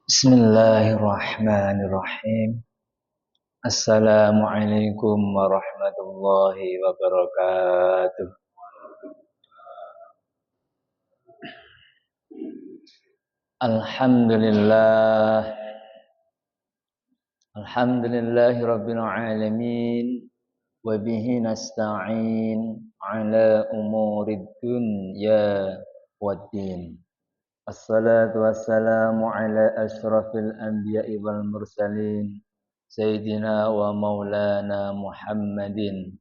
Bismillahirrahmanirrahim. Assalamualaikum warahmatullahi wabarakatuh. Alhamdulillah. Alhamdulillahi rabbil alamin. Wa bihi nasta'in ala umurid dunya waddin. Assalatu wassalamu ala asyrafil anbiya'i wal mursalin Sayyidina wa maulana Muhammadin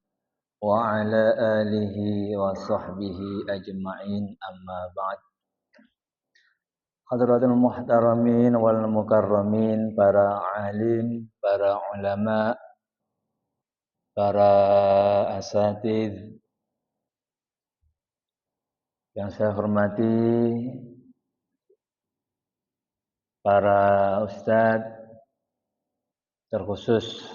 wa ala alihi wa sahbihi ajma'in amma ba'd. Hadratul muhtaramin wal mukarramin, para alim, para ulama, para asatidz yang saya hormati, para ustadz, terkhusus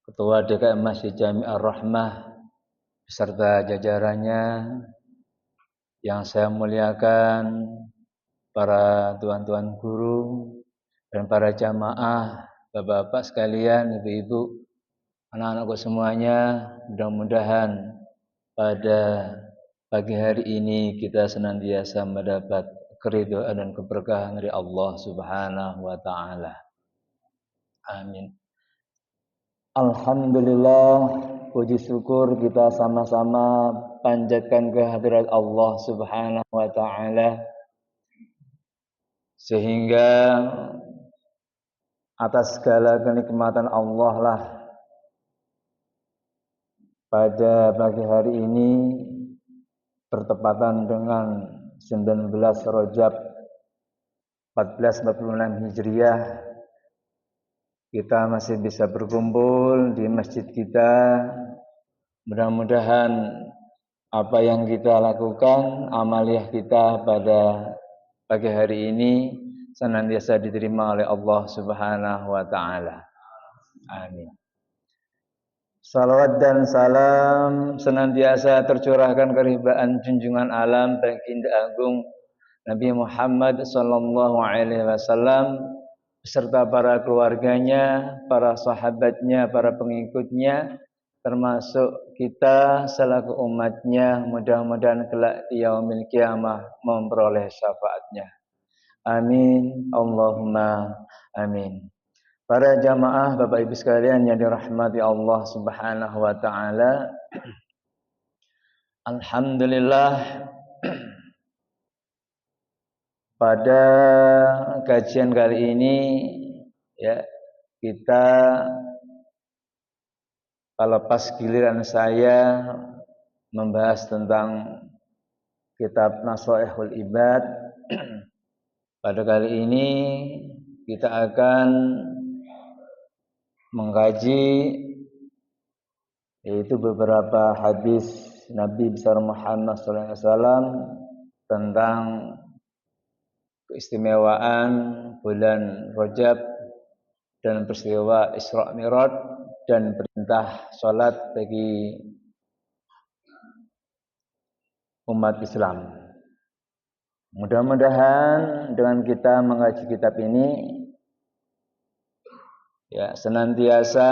Ketua DKM Masjid Jami Ar-Rahmah beserta jajarannya yang saya muliakan, para tuan-tuan guru dan para jamaah, bapak-bapak sekalian, ibu-ibu, anak-anakku semuanya, mudah-mudahan pada pagi hari ini kita senantiasa mendapat keridhaan dan keberkahan dari Allah Subhanahu wa taala. Amin. Alhamdulillah, puji syukur kita sama-sama panjatkan kehadirat Allah Subhanahu wa taala, sehingga atas segala kenikmatan Allah lah pada pagi hari ini bertepatan dengan 19 Rajab 1446 Hijriah, kita masih bisa berkumpul di masjid kita. Mudah-mudahan apa yang kita lakukan, amaliyah kita pada pagi hari ini senantiasa diterima oleh Allah Subhanahu wa taala. Amin. Salawat dan salam senantiasa tercurahkan keridhaan junjungan alam baginda agung Nabi Muhammad sallallahu alaihi wasallam beserta para keluarganya, para sahabatnya, para pengikutnya, termasuk kita selaku umatnya, mudah-mudahan kelak di yaumil kiamah memperoleh syafaatnya. Amin. Allahumma amin. Para jamaah, Bapak Ibu sekalian yang dirahmati Allah Subhanahu wa taala. Alhamdulillah, pada kajian kali ini ya, kita kalau pas giliran saya membahas tentang kitab Nashaihul Ibad, pada kali ini kita akan mengkaji yaitu beberapa hadis Nabi besar Muhammad SAW tentang keistimewaan bulan Rajab dan peristiwa Isra Mi'raj dan perintah salat bagi umat Islam. Mudah-mudahan dengan kita mengkaji kitab ini ya senantiasa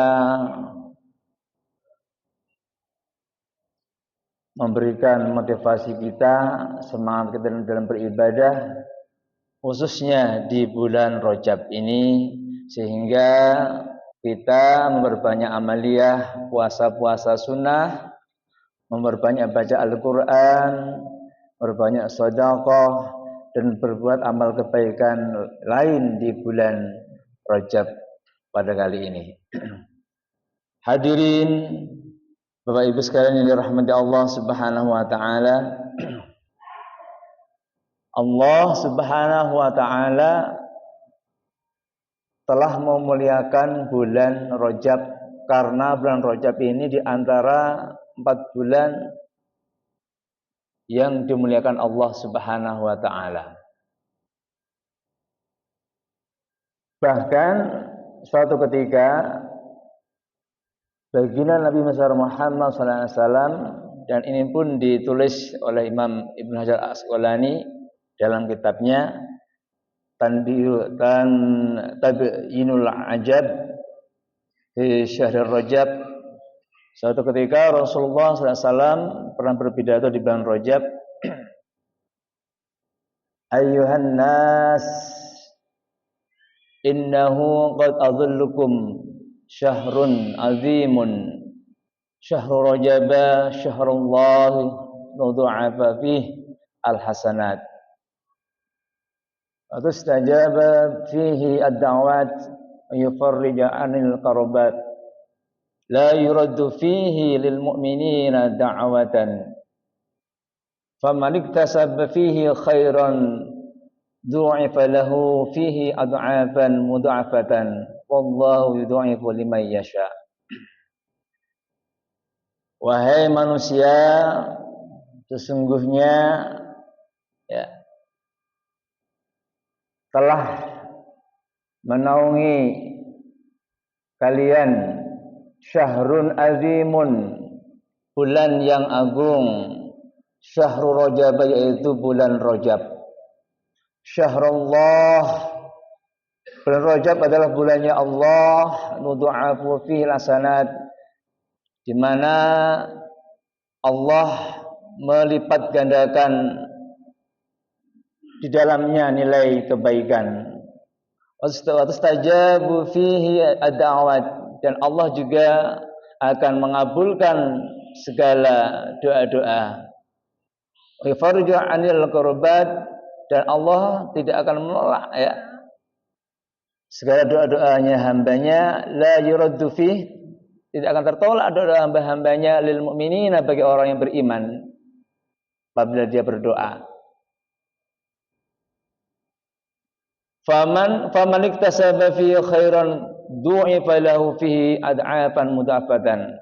memberikan motivasi kita, semangat kita dalam beribadah, khususnya di bulan Rajab ini, sehingga kita memperbanyak amaliyah, puasa-puasa sunnah, memperbanyak baca Al-Quran, memperbanyak sedekah, dan berbuat amal kebaikan lain di bulan Rajab pada kali ini. Hadirin Bapak Ibu sekalian yang dirahmati Allah Subhanahu wa taala. Allah Subhanahu wa taala telah memuliakan bulan Rajab karena bulan Rajab ini di antara 4 bulan yang dimuliakan Allah Subhanahu wa taala. Bahkan suatu ketika baginda Nabi besar Muhammad sallallahu alaihi wasallam, dan ini pun ditulis oleh Imam Ibnu Hajar Al-Asqalani dalam kitabnya, tabyinul ajab di syahr Rajab. Suatu ketika Rasulullah SAW pernah berpidato di bulan Rajab, Ayyuhan nas, innahu qad adhullukum syahrun azimun, syahru Rajaba syahrullah nudu'afa fih al-hasanat. وتستجاب فيه الدعوات ويفرج عن الكربات لا يرد فيه للمؤمنين دعوة فمن اكتسب فيه خيرا ضُعِفَ له فيه أضعافا مضاعفة والله يضاعف liman yasha. Wahai manusia, sesungguhnya ya, telah menaungi kalian syahrun azimun, bulan yang agung, syahrul Rajab, yaitu bulan Rajab. Syahrullah, bulan Rajab adalah bulannya Allah, nudu'afu fihi hasanat, di mana Allah melipat gandakan di dalamnya nilai kebaikan. Wastajabu fihi ad-da'awat, dan Allah juga akan mengabulkan segala doa-doa. Wa yafarju 'anil qurbat, dan Allah tidak akan menolak ya segala doa-doanya hambanya. La yuraddu fihi, tidak akan tertolak doa hamba-hambanya lil mu'minina, bagi orang yang beriman apabila dia berdoa. Faman iktasaba fihi khairan du'ifa lahu fihi ad'afan mudhafatan.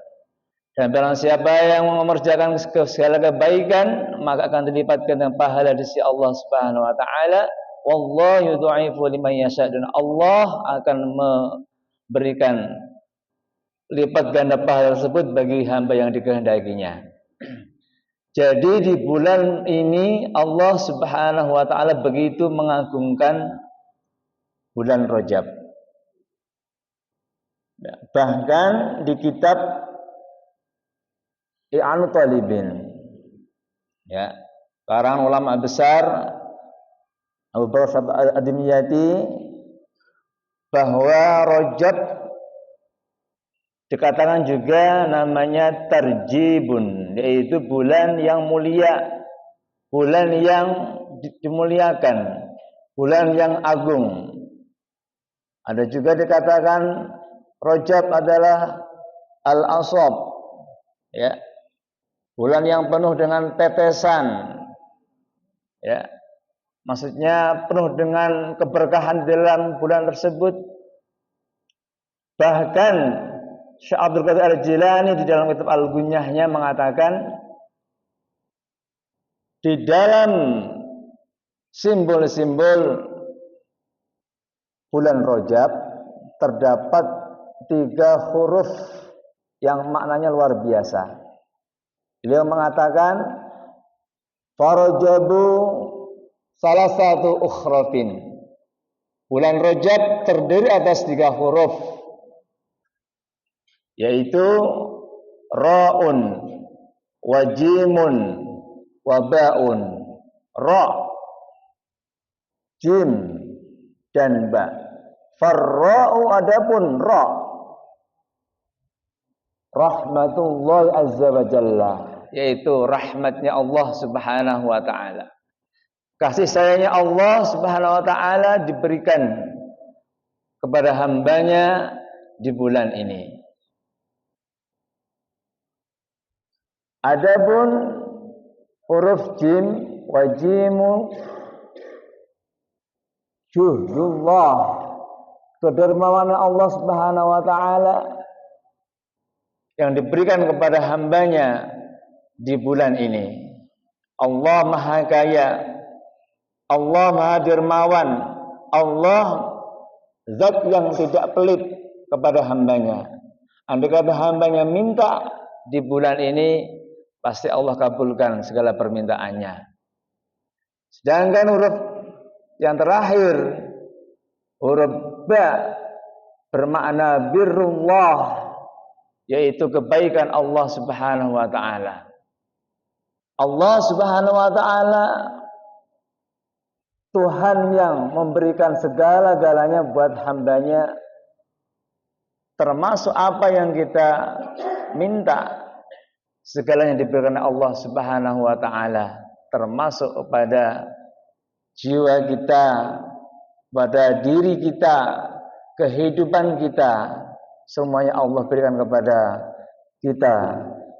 Dan barang siapa yang mengerjakan segala kebaikan, maka akan dilipatkan dengan pahala di sisi Allah Subhanahu wa taala. Wallahu yudha'ifu liman yasha, dan Allah akan memberikan lipat ganda pahala tersebut bagi hamba yang dikehendakinya. Jadi di bulan ini Allah Subhanahu wa taala begitu mengagungkan bulan Rajab. Bahkan di kitab I'anu Talibin, ya, karangan ulama besar Abu Bakar Ad-Dimyati, bahwa Rajab dikatakan juga namanya tarjibun, yaitu bulan yang mulia, bulan yang dimuliakan, bulan yang agung. Ada juga dikatakan Rajab adalah al-asab, ya, bulan yang penuh dengan tetesan, ya, maksudnya penuh dengan keberkahan dalam bulan tersebut. Bahkan Syekh Abdul Qadir Al-Jilani di dalam kitab Al-Gunyahnya mengatakan, di dalam simbol-simbol bulan Rajab terdapat 3 huruf yang maknanya luar biasa. Beliau mengatakan, Farajabu salah satu ukhrafin. Bulan Rajab terdiri atas 3 huruf, yaitu ra'un, wajimun, waba'un. Ra', jim, dan ba'. Farra'u, adapun ra', rahmatullahi azza wa jalla, yaitu rahmatnya Allah Subhanahu wa taala. Kasih sayangnya Allah Subhanahu wa taala diberikan kepada hambanya di bulan ini. Adapun huruf jim, wajimu, juhdullah, kedermawanan Allah Subhanahu wa taala yang diberikan kepada hambanya di bulan ini. Allah Maha Kaya, Allah Maha Dermawan, Allah zat yang tidak pelit kepada hambanya. Andai kata hambanya minta di bulan ini, pasti Allah kabulkan segala permintaannya. Sedangkan huruf yang terakhir Huruf ba bermakna birrullah, yaitu kebaikan Allah Subhanahu wa taala. Allah Subhanahu wa taala Tuhan yang memberikan segala-galanya buat hambanya, termasuk apa yang kita minta, segalanya diberikan Allah Subhanahu wa taala, termasuk kepada jiwa kita, pada diri kita, kehidupan kita, semuanya Allah berikan kepada kita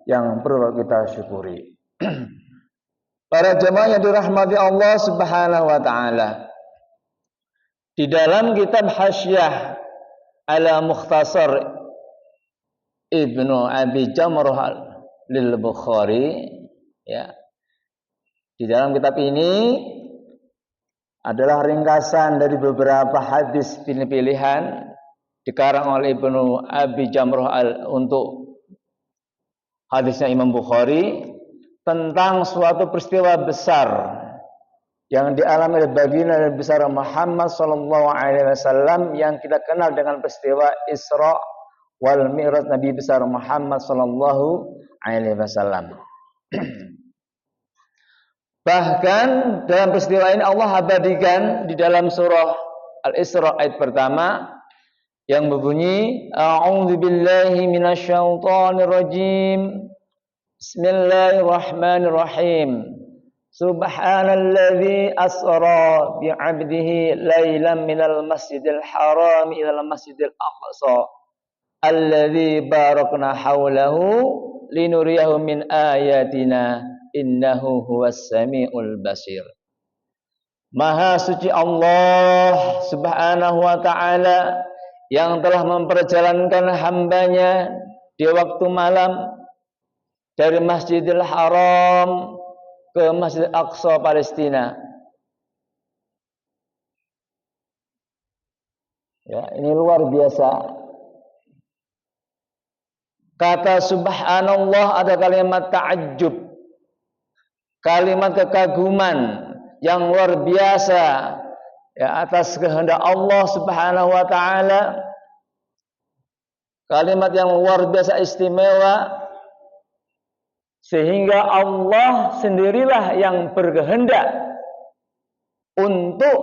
yang perlu kita syukuri. Para jemaah yang dirahmati Allah Subhanahu wa taala, di dalam kitab Hasyiah ala Mukhtasar Ibnu Abi Jamrah lil Bukhari, ya. Di dalam kitab ini adalah ringkasan dari beberapa hadis pilihan dikarang oleh Ibnu Abi Jamrah untuk hadisnya Imam Bukhari tentang suatu peristiwa besar yang dialami oleh baginda Nabi besar Muhammad sallallahu alaihi wasallam yang kita kenal dengan peristiwa Isra wal Mi'raj Nabi besar Muhammad sallallahu alaihi wasallam. Bahkan dalam peristiwa ini Allah abadikan di dalam surah Al-Isra ayat pertama yang berbunyi A'udzu billahi minasyaitonir rajim. Bismillahirrahmanirrahim. Subhanalladzi asra bi 'abdihi lailan minal masjidil haram ilal masjidil aqsa alladzi barakna haulahu linuriyahu min ayatina innahu huwas samiul basir. Maha suci Allah Subhanahu wa ta'ala yang telah memperjalankan hambanya di waktu malam dari Masjidil Haram ke Masjid Aqsa Palestina. Ya, ini luar biasa. Kata subhanallah ada kalimat ta'ajjub, kalimat kekaguman yang luar biasa ya atas kehendak Allah Subhanahu wa taala. Kalimat yang luar biasa istimewa sehingga Allah sendirilah yang berkehendak untuk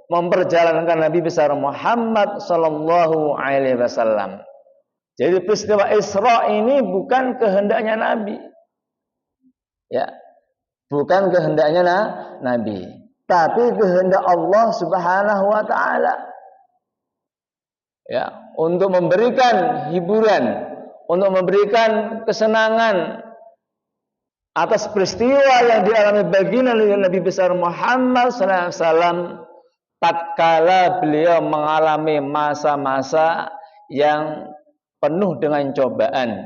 memperjalankan Nabi besar Muhammad sallallahu alaihi wasallam. Jadi peristiwa Isra ini bukan kehendaknya Nabi. Ya. Bukan kehendaknya Nabi, tapi kehendak Allah Subhanahu wa taala. Ya, untuk memberikan hiburan, untuk memberikan kesenangan atas peristiwa yang dialami baginda Nabi besar Muhammad sallallahu alaihi wasallam tatkala beliau mengalami masa-masa yang penuh dengan cobaan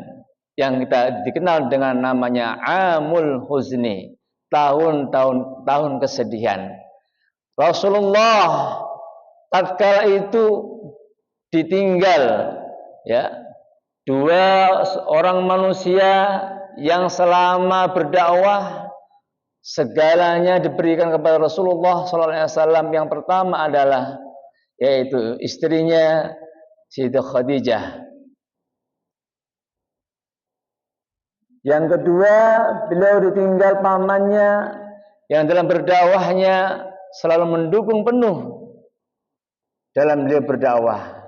yang kita dikenal dengan namanya Amul Huzni, tahun kesedihan. Rasulullah tatkala itu ditinggal ya dua orang manusia yang selama berdakwah segalanya diberikan kepada Rasulullah SAW. Yang pertama adalah yaitu istrinya Sayyidah Khadijah. Yang kedua, beliau ditinggal pamannya yang dalam berdakwahnya selalu mendukung penuh dalam beliau berdakwah.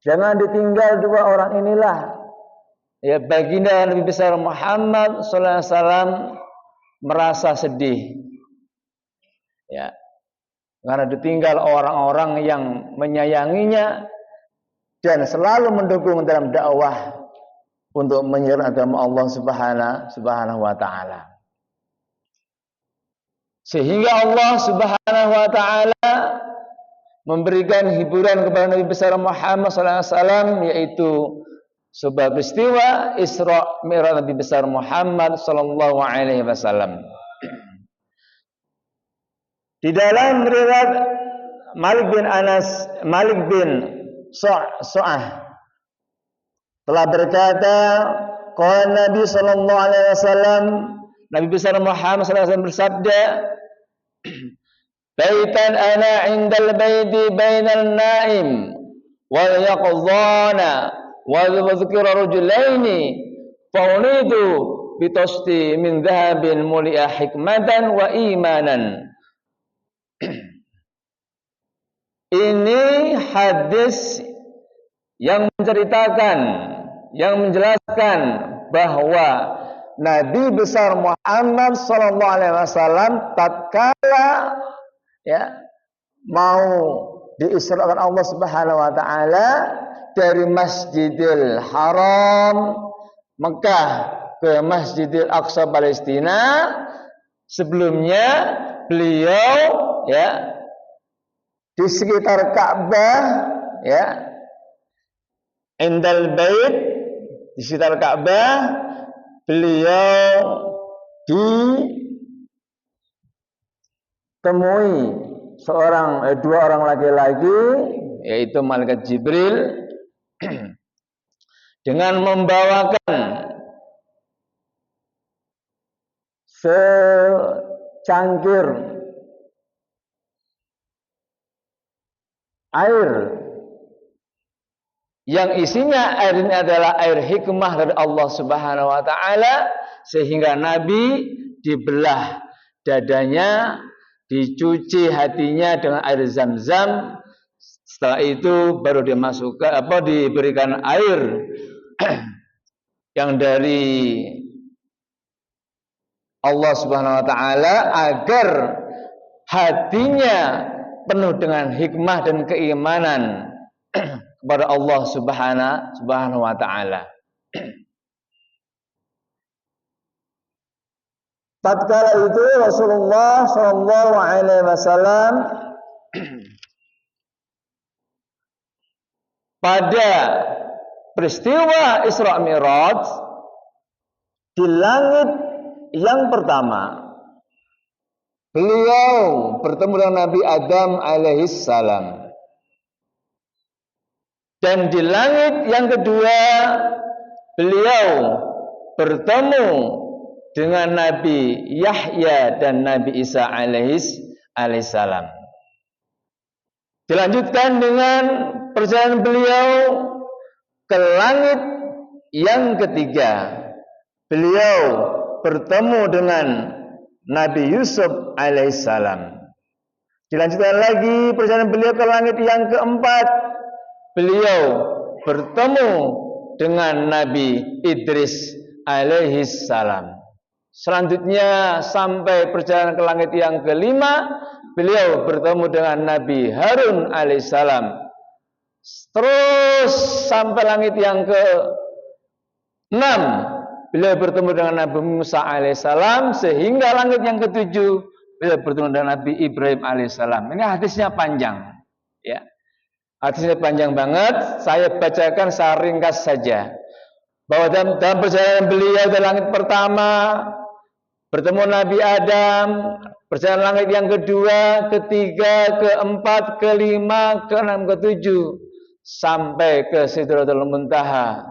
Jangan ditinggal dua orang inilah. Ya, baginda Nabi besar Muhammad sallallahu alaihi wasallam merasa sedih. Ya. Karena ditinggal orang-orang yang menyayanginya dan selalu mendukung dalam dakwah untuk menyeru agama Allah Subhanahu wa taala. Sehingga Allah Subhanahu wa taala memberikan hiburan kepada Nabi besar Muhammad sallallahu alaihi wasallam yaitu sebuah peristiwa Isra Mi'raj Nabi besar Muhammad sallallahu alaihi wasallam. Di dalam riwayat Malik bin Su'ah telah berkata, qala Nabi sallallahu alaihi wasallam, Nabi besar Muhammad sallallahu alaihi wasallam bersabda, baitan ana 'indal baiti bainal naim wal yaqdhana wa dzikra rajulaini faunidu bitosti min dhahabin mulia hikmatan wa imanan. Ini hadis yang menceritakan, yang menjelaskan bahwa Nabi besar Muhammad sallallahu alaihi wasallam tatkala mau diisrakan Allah Subhanahu wa taala dari Masjidil Haram Mekah ke Masjidil Aqsa Palestina, sebelumnya beliau di sekitar Ka'bah Indal Bait, di sekitar Ka'bah beliau ditemui dua orang laki-laki, yaitu malaikat Jibril dengan membawakan secangkir air yang isinya air ini adalah air hikmah dari Allah Subhanahu wa taala, sehingga Nabi dibelah dadanya, dicuci hatinya dengan air Zam-Zam. Setelah itu baru diberikan air yang dari Allah Subhanahu wa taala agar hatinya penuh dengan hikmah dan keimanan kepada Allah Subhanahu wa taala. Tatkala itu Rasulullah sallallahu alaihi wasallam pada peristiwa Isra Mi'raj di langit yang pertama, beliau bertemu dengan Nabi Adam alaihissalam. salam. Dan di langit yang kedua, beliau bertemu dengan Nabi Yahya dan Nabi Isa alaihissalam. Dilanjutkan dengan perjalanan beliau ke langit yang ketiga. Beliau bertemu dengan Nabi Yusuf alaihissalam. Dilanjutkan lagi perjalanan beliau ke langit yang keempat. Beliau bertemu dengan Nabi Idris alaihissalam. Selanjutnya sampai perjalanan ke langit yang kelima, beliau bertemu dengan Nabi Harun alaihissalam. Terus sampai langit yang ke-6, beliau bertemu dengan Nabi Musa alaihissalam, sehingga langit yang ke-7 beliau bertemu dengan Nabi Ibrahim alaihissalam. Ini hadisnya panjang, ya. Hadisnya panjang banget. Saya bacakan secara ringkas saja. Bahwa dalam perjalanan beliau ke langit pertama, bertemu Nabi Adam, perjalanan langit yang kedua, ketiga, keempat, kelima, keenam, ketujuh, sampai ke Sidratul Muntaha.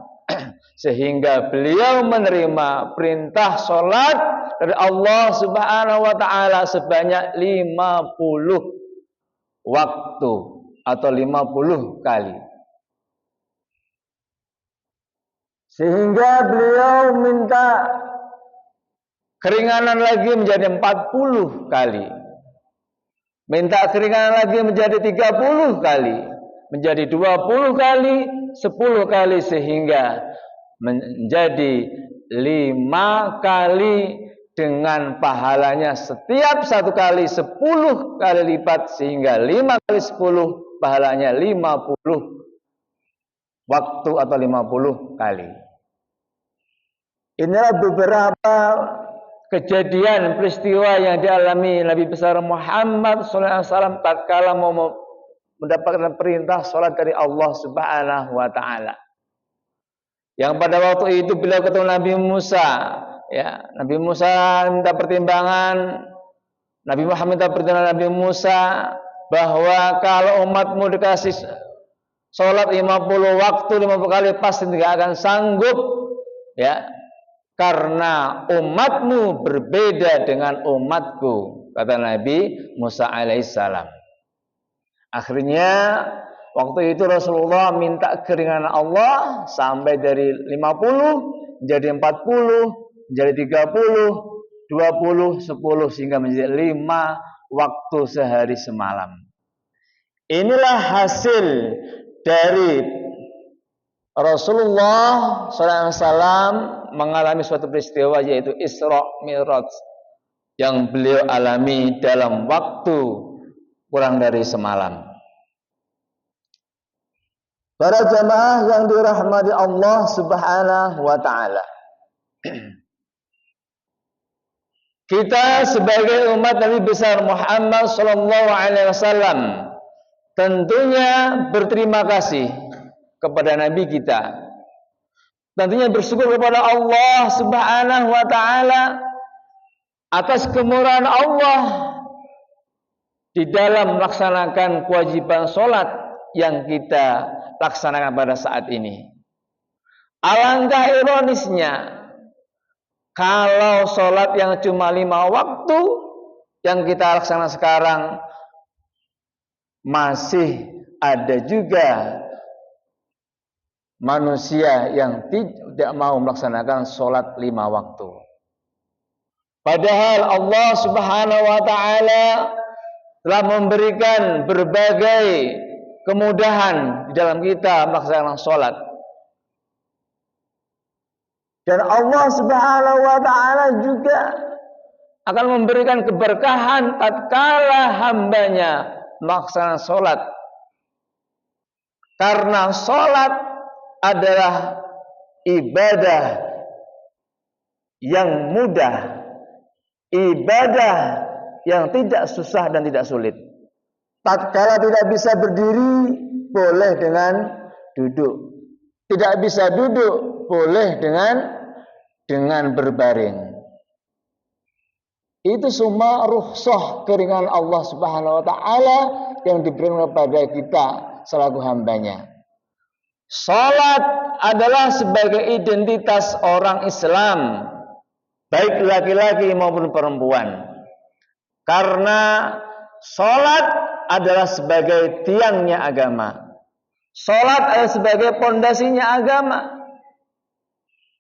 Sehingga beliau menerima perintah sholat dari Allah Subhanahu wa taala sebanyak 50 waktu atau 50 kali. Sehingga beliau minta keringanan lagi menjadi 40 kali. Minta keringanan lagi menjadi 30 kali. Menjadi 20 kali, 10 kali, sehingga menjadi 5 kali dengan pahalanya setiap satu kali 10 kali lipat, sehingga 5 kali 10 pahalanya 50 waktu atau 50 kali. Inilah beberapa kejadian peristiwa yang dialami Nabi besar Muhammad SAW tatkala mau mendapatkan perintah sholat dari Allah Subhanahu wa taala. Yang pada waktu itu beliau ketemu Nabi Musa, ya. Nabi Musa minta pertimbangan, Nabi Muhammad minta pertimbangan Nabi Musa bahwa kalau umatmu dikasih sholat 50 waktu 50 kali pasti tidak akan sanggup, ya. Karena umatmu berbeda dengan umatku. kata Nabi Musa alaihissalam. Akhirnya waktu itu Rasulullah minta keringanan Allah sampai dari 50 jadi 40, jadi 30, 20, 10 sehingga menjadi 5 waktu sehari semalam. Inilah hasil dari Rasulullah SAW mengalami suatu peristiwa yaitu Isra Mi'raj yang beliau alami dalam waktu kurang dari semalam. Para jamaah yang dirahmati Allah Subhanahu wa taala. Kita sebagai umat Nabi besar Muhammad sallallahu alaihi wasallam tentunya berterima kasih kepada Nabi kita. Tentunya bersyukur kepada Allah Subhanahu wa taala atas kemurahan Allah di dalam melaksanakan kewajiban salat yang kita laksanakan pada saat ini. Alangkah ironisnya kalau salat yang cuma 5 waktu yang kita laksanakan sekarang masih ada juga manusia yang tidak mau melaksanakan sholat 5 waktu. Padahal Allah Subhanahu wa taala telah memberikan berbagai kemudahan di dalam kita melaksanakan sholat. Dan Allah Subhanahu wa taala juga akan memberikan keberkahan tatkala hambanya melaksanakan sholat. Karena sholat adalah ibadah yang mudah, ibadah yang tidak susah dan tidak sulit. Tatkala tidak bisa berdiri, boleh dengan duduk. Tidak bisa duduk, boleh dengan berbaring. Itu semua rukhsah keringanan Allah Subhanahu wa taala yang diberikan kepada kita selaku hambanya. Salat adalah sebagai identitas orang Islam, baik laki-laki maupun perempuan. Karena salat adalah sebagai tiangnya agama. Salat adalah sebagai pondasinya agama.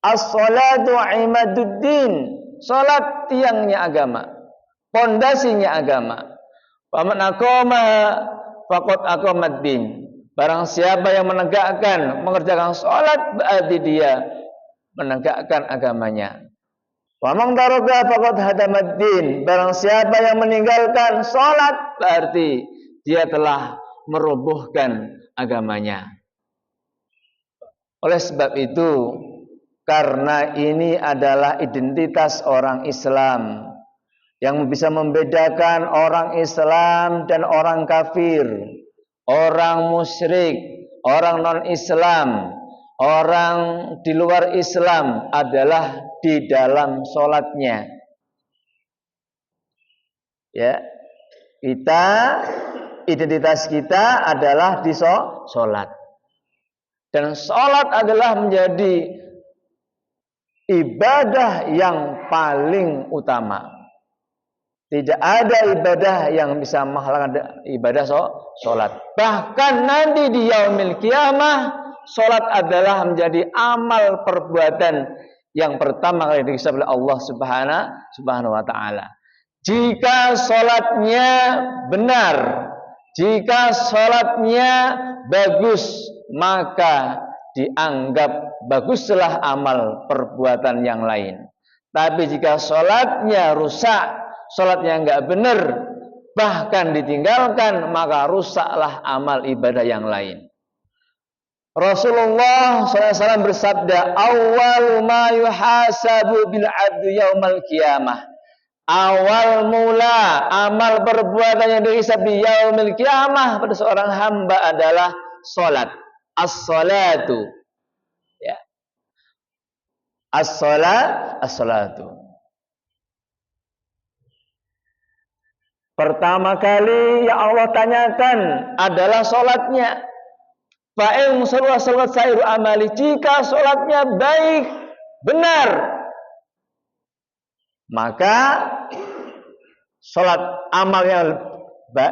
As-salatu imaduddin. Salat tiangnya agama, pondasinya agama. Wa man aqamaha faqad aqamaddin. Barang siapa yang mengerjakan salat, berarti dia menegakkan agamanya. Wa man taraka faqad hadamaddin. Barang siapa yang meninggalkan salat, berarti dia telah merobohkan agamanya. Oleh sebab itu, karena ini adalah identitas orang Islam yang bisa membedakan orang Islam dan orang kafir, orang musyrik, orang non-Islam, orang di luar Islam adalah di dalam sholatnya. Ya, identitas kita adalah di sholat, dan sholat adalah menjadi ibadah yang paling utama. Tidak ada ibadah yang bisa mengalahkan ibadah sholat. Bahkan nanti di yaumil qiyamah, sholat adalah menjadi amal perbuatan yang pertama kali dihisab oleh Allah Subhanahu wa taala. Jika sholatnya benar, jika sholatnya bagus, maka dianggap baguslah amal perbuatan yang lain. Tapi jika sholatnya rusak, sholatnya enggak benar, bahkan ditinggalkan, maka rusaklah amal ibadah yang lain. Rasulullah SAW bersabda, awal ma yuhasabu bil abdu yaumal qiyamah. Awal mula amal perbuatan yang dihisab di yaumil qiyamah pada seorang hamba adalah sholat. As-salatu, ya. As-salatu. Pertama kali yang Allah tanyakan adalah sholatnya. Fa'in sholat sairu amali. Jika sholatnya baik, benar, maka salat amal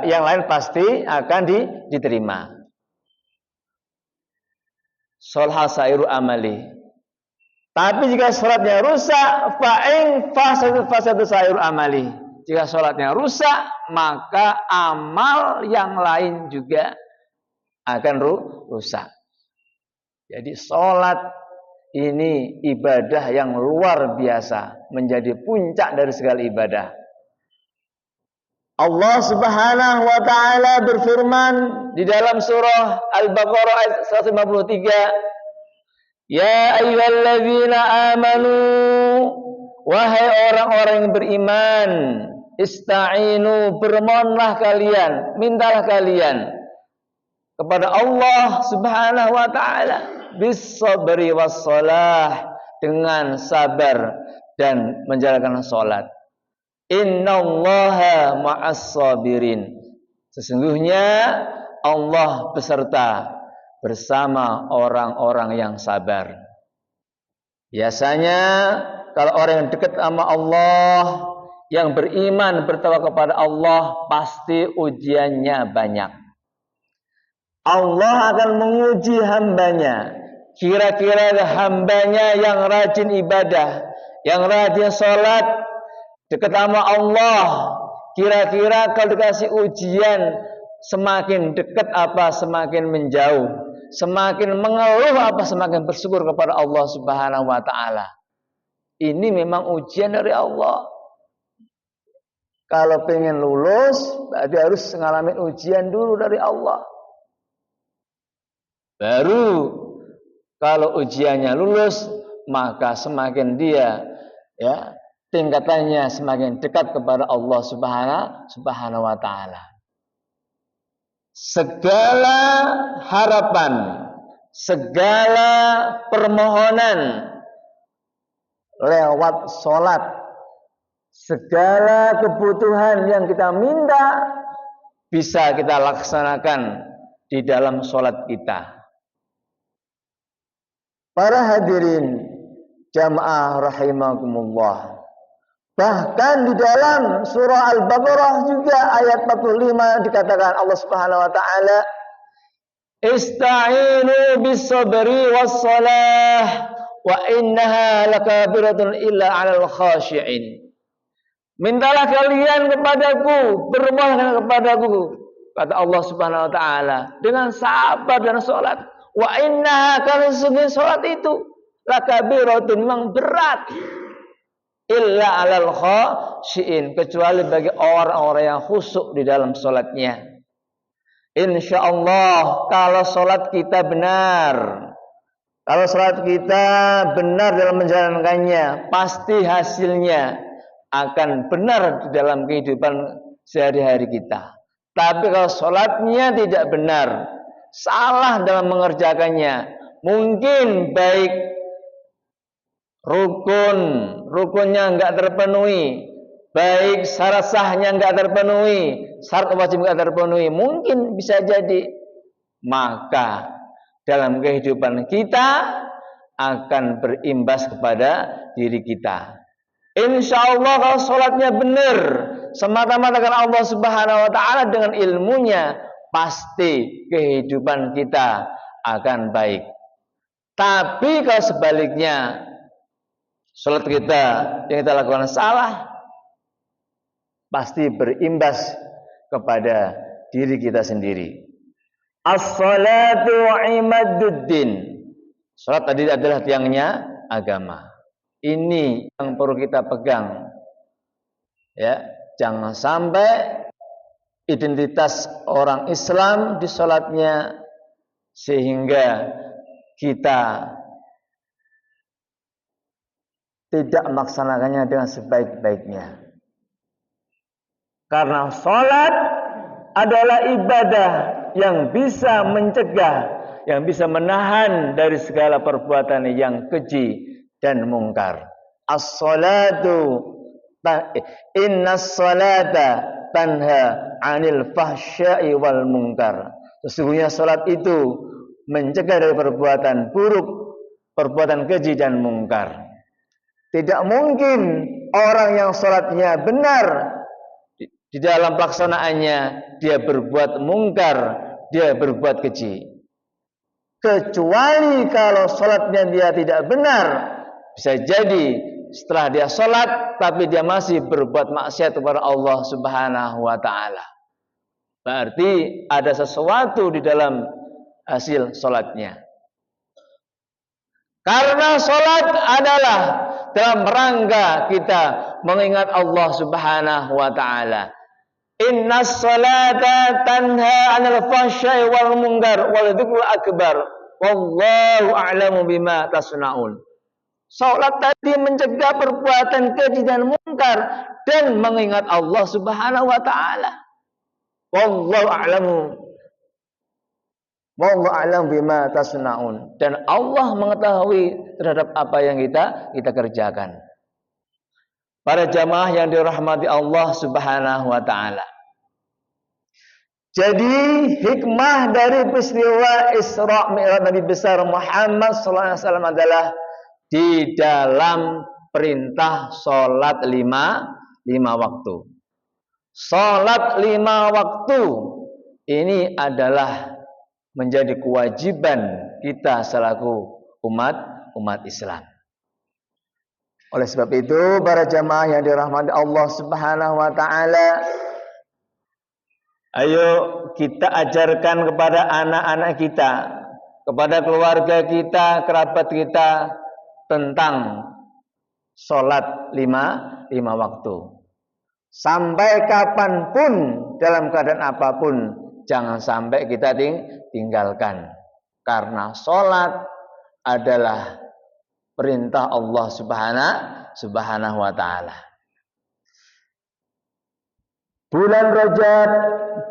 yang lain pasti akan diterima. Sholha sairu amali. Tapi jika salatnya rusak, fa'in fasadu sairu amali. Jika salatnya rusak, maka amal yang lain juga akan rusak. Jadi salat ini ibadah yang luar biasa, menjadi puncak dari segala ibadah. Allah Subhanahu wa taala berfirman di dalam surah Al-Baqarah ayat 153, "Ya ayyuhalladzina amanu, wahai orang-orang yang beriman, ista'inu, bermohonlah kalian, mintalah kalian kepada Allah Subhanahu wa taala bis-sabri was-shalah, dengan sabar dan menjalankan salat. Innallaha ma'as sabirin. Sesungguhnya Allah bersama orang-orang yang sabar. Biasanya kalau orang yang dekat sama Allah, yang beriman, bertawakal kepada Allah, pasti ujiannya banyak. Allah akan menguji hambanya. Kira-kira hambanya yang rajin ibadah, yang rajin salat, dekat sama Allah, kira-kira kalau dikasih ujian, semakin dekat apa semakin menjauh, semakin mengeluh apa semakin bersyukur kepada Allah Subhanahu wa taala. Ini memang ujian dari Allah. Kalau pengen lulus, berarti harus ngalamin ujian dulu dari Allah. Baru kalau ujiannya lulus, maka semakin dia tingkatannya semakin dekat kepada Allah Subhanahu wa taala. Segala harapan, segala permohonan lewat salat, segala kebutuhan yang kita minta bisa kita laksanakan di dalam salat kita. Para hadirin jamaah rahimakumullah. Bahkan di dalam surah Al-Baqarah juga ayat 45 dikatakan Allah Subhanahu wa taala, "Ista'inu bis-sabri was-shalah wa innaha lakabiratun illa 'alal khashi'in." Mintalah kalian kepadaku, bermohonlah kepadaku, kata Allah Subhanahu wa taala, dengan sabar dan salat. Wa innaha, karena sesungguhnya salat itu lakabiratun, memang berat, illa 'alal khashi'in, kecuali bagi orang-orang yang khusyuk di dalam salatnya. Insyaallah kalau salat kita benar, kalau salat kita benar dalam menjalankannya, pasti hasilnya akan benar di dalam kehidupan sehari-hari kita. Tapi kalau salatnya tidak benar, salah dalam mengerjakannya, mungkin baik rukunnya enggak terpenuhi, baik syarat sahnya enggak terpenuhi, syarat wajib enggak terpenuhi, mungkin bisa jadi, maka dalam kehidupan kita akan berimbas kepada diri kita. Insyaallah kalau sholatnya benar, semata-mata karena Allah Subhanahu wa taala, dengan ilmunya, pasti kehidupan kita akan baik. Tapi kalau sebaliknya, sholat kita yang kita lakukan salah, pasti berimbas kepada diri kita sendiri. As-salatu imaduddin. Salat tadi adalah tiangnya agama. Ini yang perlu kita pegang. Ya, jangan sampai identitas orang Islam di salatnya sehingga kita tidak melaksanakannya dengan sebaik-baiknya. Karena salat adalah ibadah yang bisa mencegah, yang bisa menahan dari segala perbuatan yang keji dan mungkar. As-salatu, innas salata tanha 'anil fahsya'i wal munkar. Sesungguhnya salat itu mencegah dari perbuatan buruk, perbuatan keji dan mungkar. Tidak mungkin orang yang salatnya benar di dalam pelaksanaannya dia berbuat mungkar, dia berbuat keji. Kecuali kalau sholatnya dia tidak benar, bisa jadi setelah dia sholat tapi dia masih berbuat maksiat kepada Allah Subhanahu wa ta'ala. Berarti ada sesuatu di dalam hasil sholatnya. Karena sholat adalah dalam rangka kita mengingat Allah Subhanahu wa ta'ala. Innas salata tanha 'anil fahsya'i wal munkar wal dzikrul akbar wallahu a'lamu bima tasnaun. Salat tadi mencegah perbuatan keji dan munkar dan mengingat Allah Subhanahu wa taala. Wallahu a'lamu bima tasnaun, dan Allah mengetahui terhadap apa yang kita kerjakan. Para jamaah yang dirahmati Allah Subhanahu wa ta'ala. Jadi hikmah dari peristiwa Isra Mi'raj Nabi besar Muhammad sallallahu alaihi wasallam adalah di dalam perintah salat lima waktu. Salat 5 waktu ini adalah menjadi kewajiban kita selaku umat Islam. Oleh sebab itu, para jamaah yang dirahmati Allah Subhanahu wa ta'ala, ayo kita ajarkan kepada anak-anak kita, kepada keluarga kita, kerabat kita tentang sholat 5 waktu. Sampai kapanpun, dalam keadaan apapun, jangan sampai kita tinggalkan. Karena sholat adalah perintah Allah Subhanahu wa ta'ala. Bulan Rajab,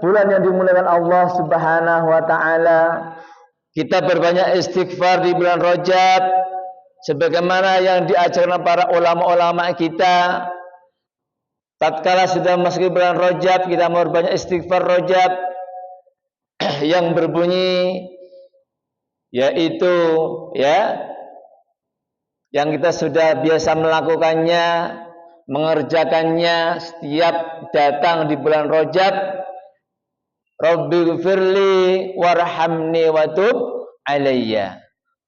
bulan yang dimuliakan Allah Subhanahu wa ta'ala. Kita berbanyak istighfar di bulan Rajab, sebagaimana yang diajarkan para ulama-ulama kita. Tatkala sudah masuk bulan Rajab, kita berbanyak istighfar Rajab yang berbunyi, yaitu yang kita sudah biasa melakukannya, mengerjakannya setiap datang di bulan Rajab. Rabbighfirli warhamni watub alayya.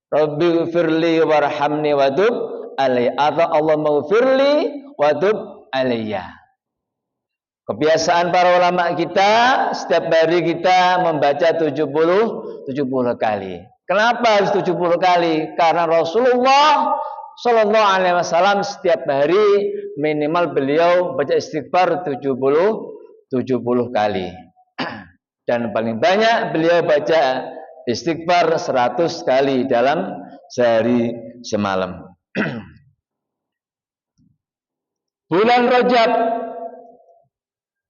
Rabbighfirli warhamni watub alayya. Atau Allahummaghfirli watub alayya. Kebiasaan para ulama kita, setiap hari kita membaca 70 kali. Kenapa harus 70 kali? Karena Rasulullah Sallallahu Alaihi Wasallam setiap hari minimal beliau baca istighfar 70 kali. Dan paling banyak beliau baca istighfar 100 kali dalam sehari semalam. Bulan Rajab,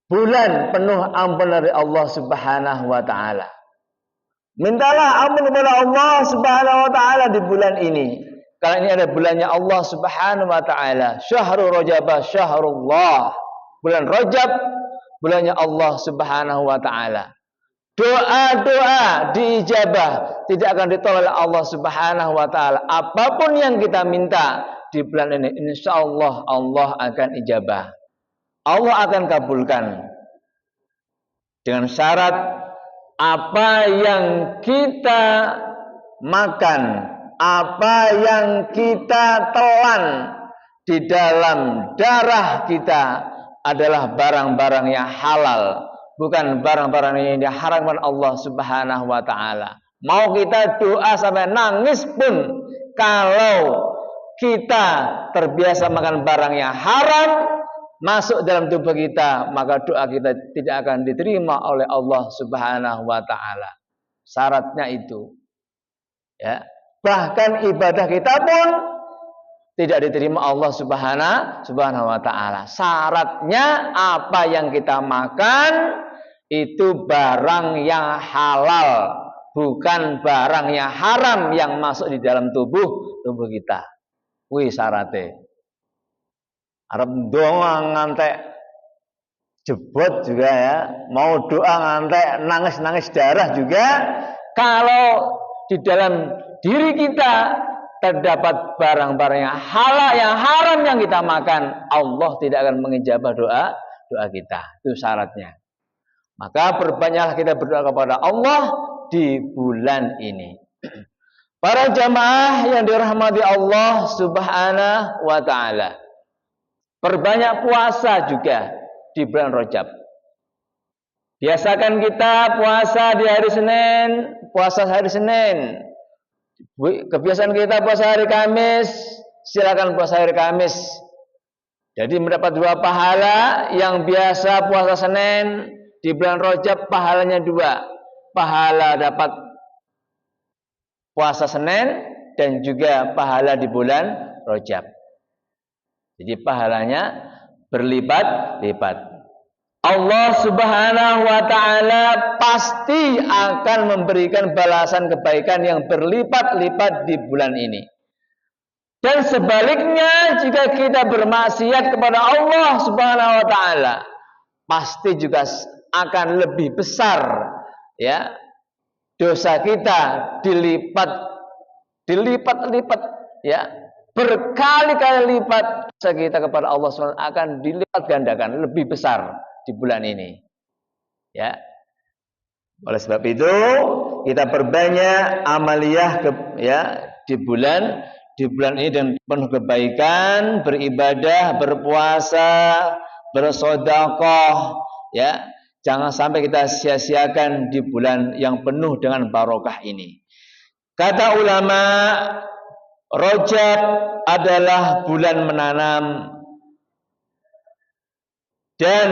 bulan penuh ampun dari Allah Subhanahu wa ta'ala. Mintalah ampun kepada Allah Subhanahu wa ta'ala di bulan ini. Karena ini ada bulannya Allah Subhanahu wa ta'ala. Syahrul Rajab, syahrullah. Bulan Rajab, bulannya Allah Subhanahu wa ta'ala. Doa-doa diijabah, tidak akan ditolak oleh Allah Subhanahu wa ta'ala. Apapun yang kita minta di bulan ini, insyaallah Allah akan ijabah. Allah akan kabulkan. Dengan syarat apa yang kita makan, apa yang kita telan di dalam darah kita adalah barang-barang yang halal, bukan barang-barang yang diharamkan Allah Subhanahu wa ta'ala. Mau kita doa sampai nangis pun, kalau kita terbiasa makan barang yang haram masuk dalam tubuh kita, maka doa kita tidak akan diterima oleh Allah Subhanahu wa ta'ala. Syaratnya itu, ya. Bahkan ibadah kita pun tidak diterima Allah Subhanahu wa ta'ala. Syaratnya apa yang kita makan itu barang yang halal, bukan barang yang haram yang masuk di dalam tubuh kita. Wih syaratnya. Arep doa ngantek jebot juga ya, mau doa ngantek nangis darah juga, kalau di dalam diri kita terdapat barang-barang yang halal, yang haram yang kita makan, Allah tidak akan mengijabah doa kita. Itu syaratnya. Maka perbanyaklah kita berdoa kepada Allah di bulan ini. Para jamaah yang dirahmati Allah Subhanahu wa taala. Perbanyak puasa juga di bulan Rajab. Biasakan kita puasa di hari Senin, puasa hari Senin. Kebiasaan kita puasa hari Kamis, silakan puasa hari Kamis. Jadi mendapat 2 pahala. Yang biasa puasa Senin, di bulan Rajab pahalanya 2. Pahala dapat puasa Senin dan juga pahala di bulan Rajab. Jadi pahalanya berlipat-lipat. Allah Subhanahu wa taala pasti akan memberikan balasan kebaikan yang berlipat-lipat di bulan ini. Dan sebaliknya, jika kita bermaksiat kepada Allah Subhanahu wa taala, pasti juga akan lebih besar ya. Dosa kita dilipat-lipat ya. Berkali-kali lipat dosa kita kepada Allah SWT akan dilipat gandakan lebih besar di bulan ini. Ya. Oleh sebab itu, kita perbanyak amaliyah di bulan ini dan penuh kebaikan, beribadah, berpuasa, bersedekah, ya. Jangan sampai kita sia-siakan di bulan yang penuh dengan barokah ini. Kata ulama, Rajab adalah bulan menanam dan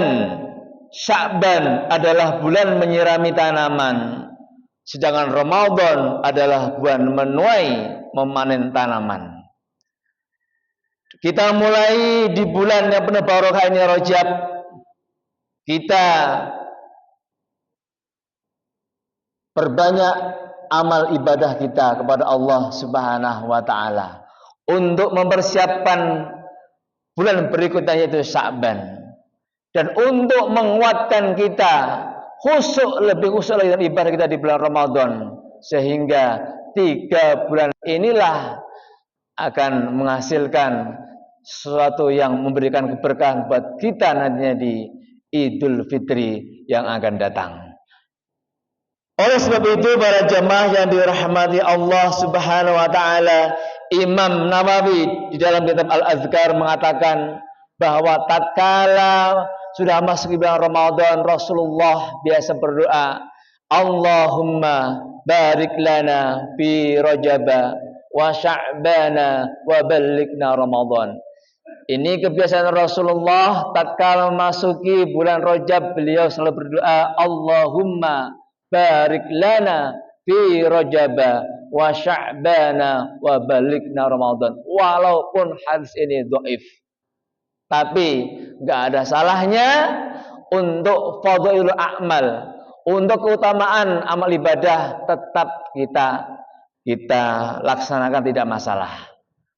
Sya'ban adalah bulan menyirami tanaman, sedangkan Ramadan adalah bulan menuai memanen tanaman. Kita mulai di bulan yang penuh barokah ini Rajab, kita perbanyak amal ibadah kita kepada Allah Subhanahu wa taala untuk mempersiapkan bulan berikutnya yaitu Sya'ban, dan untuk menguatkan kita lebih khusyuk lagi dalam ibadah kita di bulan Ramadan, sehingga 3 bulan inilah akan menghasilkan sesuatu yang memberikan keberkahan buat kita nantinya di Idul Fitri yang akan datang. Oleh sebab itu, para jemaah yang dirahmati Allah Subhanahu wa taala, Imam Nawawi di dalam kitab Al-Azkar mengatakan bahwa tatkala sudah masuk bulan Ramadan, Rasulullah biasa berdoa, Allahumma barik lana fi Rajaba wa Sya'bana wa ballighna Ramadan. Ini kebiasaan Rasulullah tatkala memasuki bulan Rajab, beliau selalu berdoa, Allahumma barik lana fi Rajaba wa Sya'bana wa balighna Ramadan. Walaupun hadis ini dhaif, tapi enggak ada salahnya untuk fadhailul a'mal, untuk keutamaan amal ibadah tetap kita laksanakan, tidak masalah.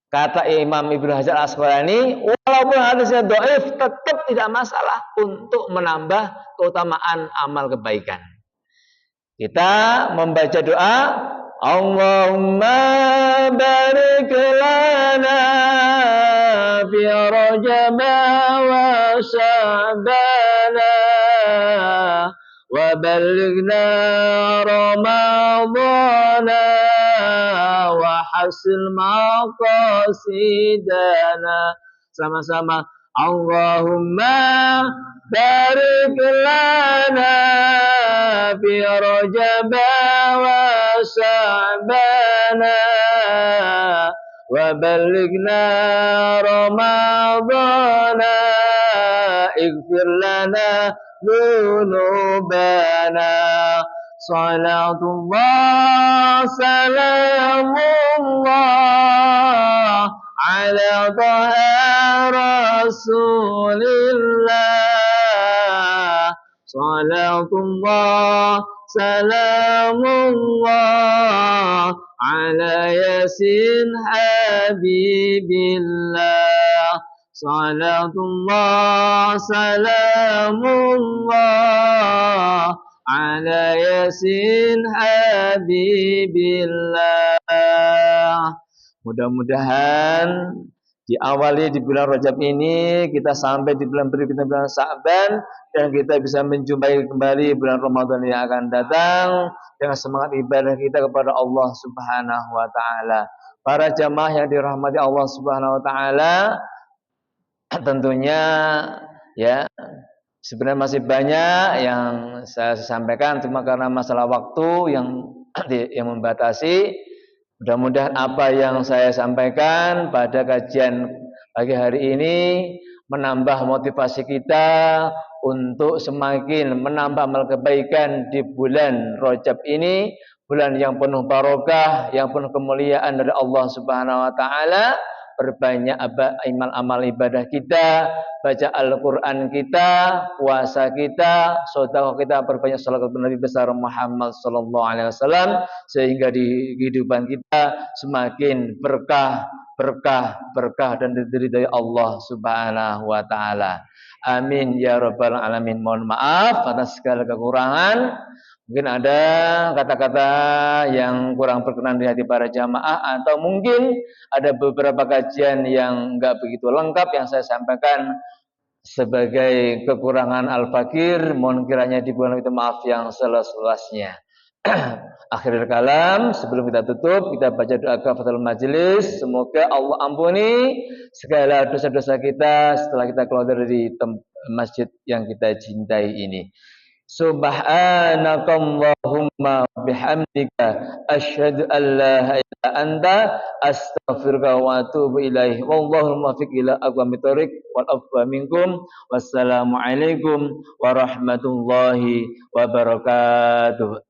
Kata Imam Ibnu Hajar Al-Asqalani, walaupun hadisnya dhaif tetap tidak masalah untuk menambah keutamaan amal kebaikan. Kita membaca doa, Allahumma barik lana fi Rajab wa Sya'bana wa ballighna Ramadana wa hasil maqasidana. Sama-sama, Allahumma barik lana fi Rajab wa Sya'bana wa ballighna Ramadana ighfir lana dhunubana. Salatullah salamullah ala taha Rasulillah. Salatullah salamullah ala yasin habibillah. Salatullah salamullah ala yasin habibillah. Mudah-mudahan Diawali di bulan Rajab ini, kita sampai di bulan berikutnya bulan Sa'ban, dan kita bisa menjumpai kembali bulan Ramadan yang akan datang dengan semangat ibadah kita kepada Allah Subhanahu wa taala. Para jamaah yang dirahmati Allah Subhanahu wa taala, tentunya ya sebenarnya masih banyak yang saya sampaikan, cuma karena masalah waktu yang membatasi. Mudah-mudahan apa yang saya sampaikan pada kajian pagi hari ini menambah motivasi kita untuk semakin menambah amal kebaikan di bulan Rajab ini, bulan yang penuh barokah, yang penuh kemuliaan dari Allah Subhanahu wa taala. Perbanyak amal ibadah kita, baca Al-Quran kita, puasa kita, sedekah kita, perbanyak salat Nabi besar Muhammad sallallahu alaihi wasallam, sehingga di kehidupan kita semakin berkah dan diridhai Allah Subhanahu wa taala. Amin ya rabbal alamin. Mohon maaf atas segala kekurangan. Mungkin ada kata-kata yang kurang berkenan di hati para jamaah, atau mungkin ada beberapa kajian yang enggak begitu lengkap yang saya sampaikan sebagai kekurangan al-fakir. Mohon kiranya dibuat itu maaf yang seluas-luasnya. Akhirul kalam, sebelum kita tutup, kita baca doa kafaratul majelis. Semoga Allah ampuni segala dosa-dosa kita setelah kita keluar dari masjid yang kita cintai ini. Subhanakallahumma bihamdika asyhadu an la ilaha illa anta astaghfiruka wa atubu ilaih. Wallahul muwaffiq ila aqwamit thoriq wal afwa minkum. Wassalamu alaikum warahmatullahi wabarakatuh.